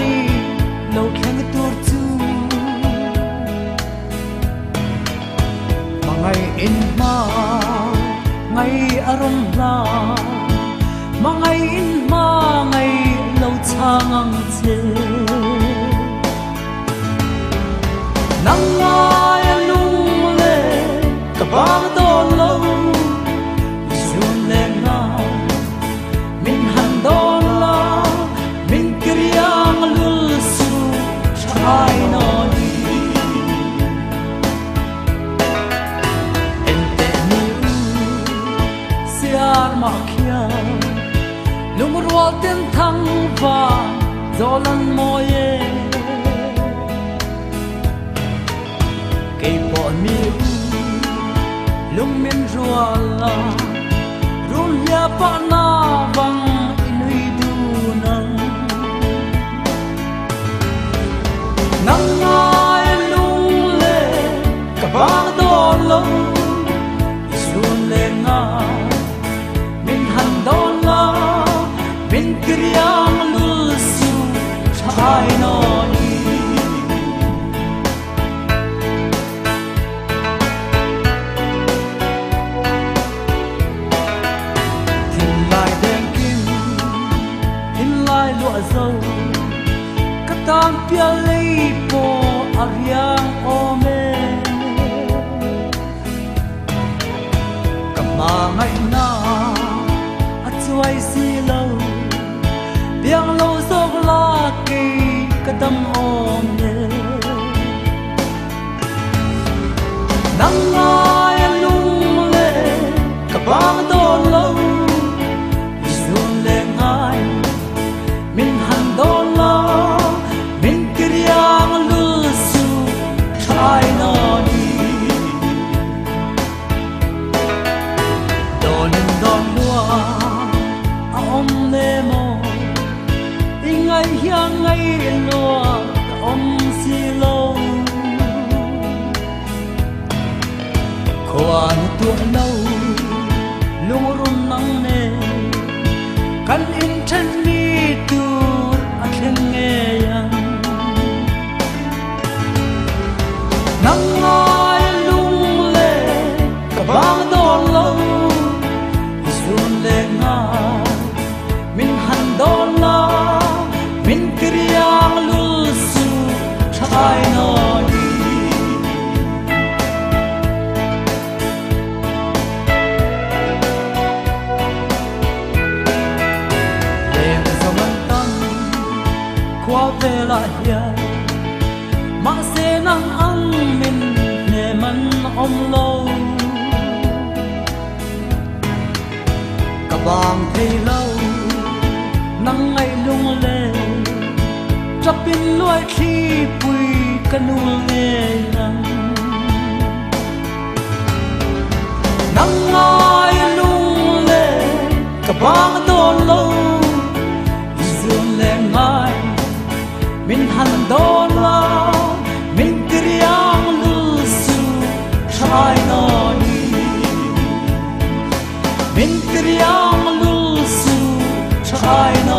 ni lâu khen tur chu mà ngày in ma ngày aron la mà ngày in ma ngày lâu chang ang che nang ai lung le ka bang don lâu sun le na min han don la min kriang lul su chai no ni ente ni siar ma khia lung ro ten thang va zolan moye cây bỏ miu lung min rua la run ya pa na bang inui du nang nang ai lung le ka bang do lo sun le nga min han do la min kriang lu su chai no ni lụa dâu cắt tan pia lấy po ariang ome cầm mà ngày na chuai si lâu biang lâu dốc la kỳ cắt tâm ome nắng ai lung lệ cả bang đô lâu xuống lên ai min han don la min kriang lu su chai no ni don lua a om le mo ingai hiang ngai lo om si lo khoan tu lâu lung run nang ne kan in chen mi tur a khen nghe yang nang ai lung le ka bang don lo sun le nga min han don la min kriang lu su chai no ni qua về lại hiền mà sẽ nắng ăn mình để mình ôm lâu cả bang thấy lâu nắng ngày lung lên chấp pin lối khi bụi canu nghe nắng ai lung lên cả bang đôn lâu dương lên mai min han don la min kriang lu su chai no ni min kriang lu su chai no